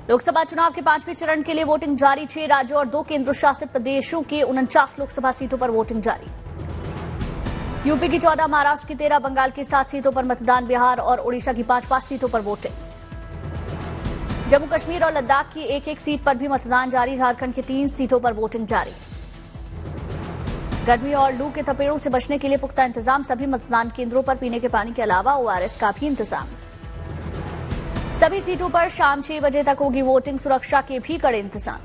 लोकसभा चुनाव के 5वें चरण के लिए वोटिंग जारी। 6 राज्यों और 2 केंद्र शासित प्रदेशों के 49 लोकसभा सीटों पर वोटिंग जारी। यूपी की 14, महाराष्ट्र की 13, बंगाल की 7 सीटों पर मतदान। बिहार और ओडिशा की 5 सीटों पर वोटिंग। जम्मू कश्मीर और लद्दाख की 1 सीट पर भी मतदान जारी। झारखंड की 3 सीटों पर वोटिंग जारी। गर्मी और लू के थपेड़ों से बचने के लिए पुख्ता इंतजाम। सभी मतदान केंद्रों पर पीने के पानी के अलावा ओआरएस का भी इंतजाम। सभी सीटों पर शाम 6 बजे तक होगी वोटिंग। सुरक्षा के भी कड़े इंतजाम।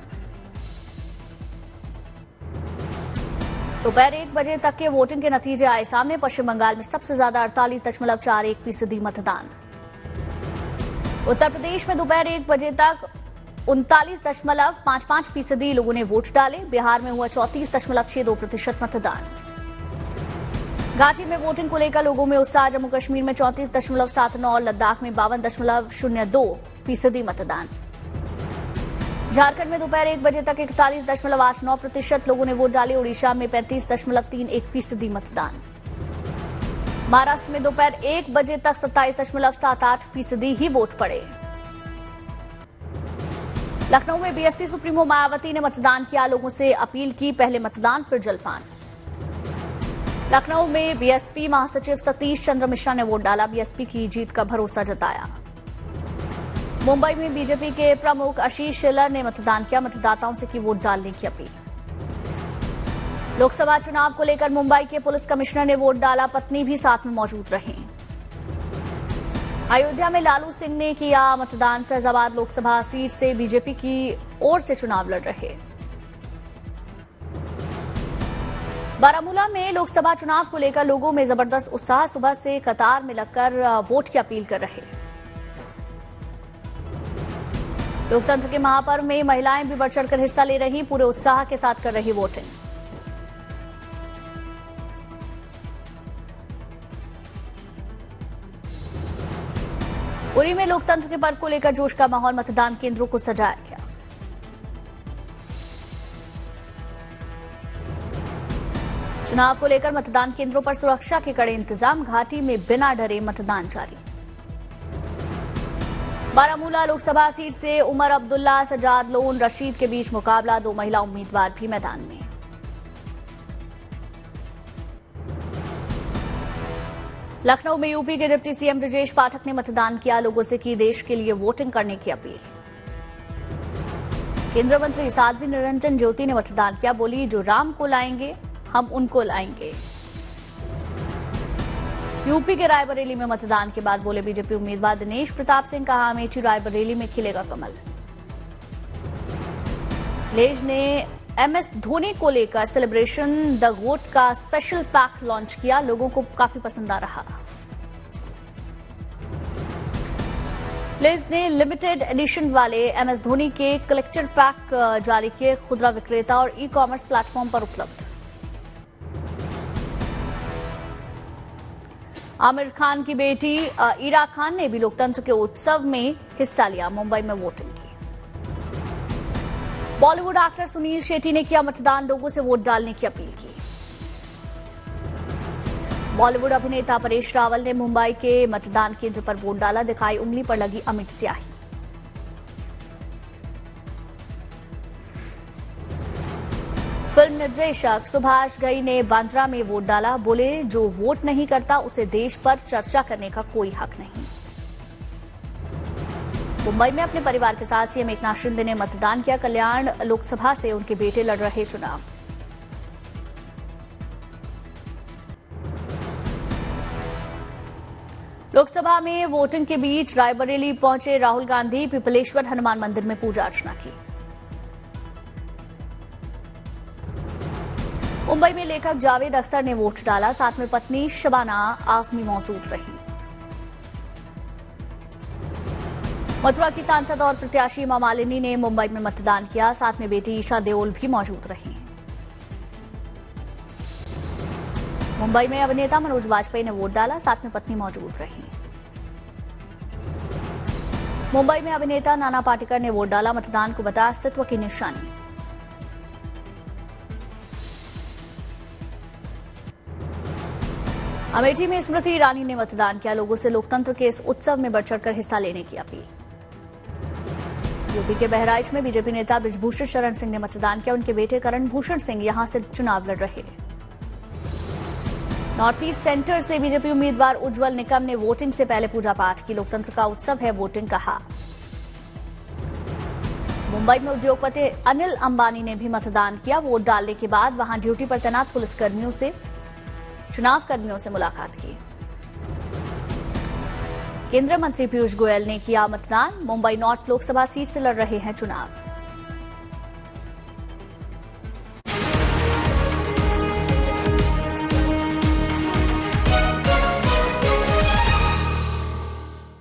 दोपहर 1 बजे तक के वोटिंग के नतीजे आए सामने। पश्चिम बंगाल में सबसे ज्यादा 48.41% मतदान। उत्तर प्रदेश में दोपहर 1 बजे तक 39.55% लोगों ने वोट डाले। बिहार में हुआ 34.62% मतदान। घाटी में वोटिंग को लेकर लोगों में उत्साह। जम्मू कश्मीर में 34.79 और लद्दाख में 52.02% मतदान। झारखंड में दोपहर 1 बजे तक 41.89% लोगों ने वोट डाले। ओडिशा में 35.31% मतदान। महाराष्ट्र में दोपहर 1 बजे तक 27.78% ही वोट पड़े। लखनऊ में बीएसपी सुप्रीमो मायावती ने मतदान किया। लोगों से अपील की, पहले मतदान फिर जलपान। लखनऊ में बीएसपी महासचिव सतीश चंद्र मिश्रा ने वोट डाला। बीएसपी की जीत का भरोसा जताया। मुंबई में बीजेपी के प्रमुख आशीष शेलर ने मतदान किया। मतदाताओं से की वोट डालने की अपील। लोकसभा चुनाव को लेकर मुंबई के पुलिस कमिश्नर ने वोट डाला। पत्नी भी साथ में मौजूद रही। अयोध्या में लालू सिंह ने किया मतदान। फैजाबाद लोकसभा सीट से बीजेपी की ओर से चुनाव लड़ रहे। बारामूला में लोकसभा चुनाव को लेकर लोगों में जबरदस्त उत्साह। सुबह से कतार में लगकर वोट की अपील कर रहे। लोकतंत्र के महापर्व में महिलाएं भी बढ़ चढ़कर हिस्सा ले रही। पूरे उत्साह के साथ कर रही वोटिंग। उरी में लोकतंत्र के पर्व को लेकर जोश का माहौल। मतदान केंद्रों को सजाया गया। चुनाव को लेकर मतदान केंद्रों पर सुरक्षा के कड़े इंतजाम। घाटी में बिना डरे मतदान जारी। बारामूला लोकसभा सीट से उमर अब्दुल्ला, सजाद लोन, रशीद के बीच मुकाबला। 2 महिला उम्मीदवार भी मैदान में। लखनऊ में यूपी के डिप्टी सीएम ब्रजेश पाठक ने मतदान किया। लोगों से की देश के लिए वोटिंग करने की अपील। केंद्रीय मंत्री साध्वी निरंजन ज्योति ने मतदान किया। बोली, जो राम को लाएंगे हम उनको लाएंगे। यूपी के रायबरेली में मतदान के बाद बोले बीजेपी उम्मीदवार दिनेश प्रताप सिंह। कहा, अमेठी रायबरेली में खिलेगा कमल। लेज ने एमएस धोनी को लेकर सेलिब्रेशन द गोट का स्पेशल पैक लॉन्च किया। लोगों को काफी पसंद आ रहा। लेज ने लिमिटेड एडिशन वाले एमएस धोनी के कलेक्टर पैक जारी किए। खुदरा विक्रेता और ई कॉमर्स प्लेटफॉर्म पर उपलब्ध। आमिर खान की बेटी ईरा खान ने भी लोकतंत्र के उत्सव में हिस्सा लिया। मुंबई में वोटिंग की। बॉलीवुड एक्टर सुनील शेट्टी ने किया मतदान। लोगों से वोट डालने की अपील की। बॉलीवुड अभिनेता परेश रावल ने मुंबई के मतदान केंद्र पर वोट डाला। दिखाई उंगली पर लगी अमिट स्याही। फिल्म निर्देशक सुभाष घई ने बांद्रा में वोट डाला। बोले, जो वोट नहीं करता उसे देश पर चर्चा करने का कोई हक नहीं। मुंबई में अपने परिवार के साथ सीएम एकनाथ शिंदे ने मतदान किया। कल्याण लोकसभा से उनके बेटे लड़ रहे चुनाव। लोकसभा में वोटिंग के बीच रायबरेली पहुंचे राहुल गांधी। पिपलेश्वर हनुमान मंदिर में पूजा अर्चना की। मुंबई में लेखक जावेद अख्तर ने वोट डाला। साथ में पत्नी शबाना आजमी मौजूद रही। मथुरा की सांसद और प्रत्याशी हेमा मालिनी ने मुंबई में मतदान किया। साथ में बेटी ईशा देओल भी मौजूद रही। मुंबई में अभिनेता मनोज वाजपेयी ने वोट डाला। साथ में पत्नी मौजूद रही। मुंबई में अभिनेता नाना पाटेकर ने वोट डाला। मतदान को बताया अस्तित्व की निशानी। अमेठी में स्मृति ईरानी ने मतदान किया। लोगों से लोकतंत्र के इस उत्सव में बढ़ चढ़कर हिस्सा लेने की अपील। यूपी के बहराइच में बीजेपी नेता बृजभूषण शरण सिंह ने मतदान किया। उनके बेटे करण भूषण सिंह यहां से चुनाव लड़ रहे। नॉर्थ ईस्ट सेंटर से बीजेपी उम्मीदवार उज्जवल निकम ने वोटिंग से पहले पूजा पाठ की। लोकतंत्र का उत्सव है वोटिंग, कहा। मुंबई में उद्योगपति अनिल अंबानी ने भी मतदान किया। वोट डालने के बाद वहां ड्यूटी पर तैनात पुलिसकर्मियों से चुनाव कर्मियों से मुलाकात की। केंद्रीय मंत्री पीयूष गोयल ने किया मतदान। मुंबई नॉर्थ लोकसभा सीट से लड़ रहे हैं चुनाव।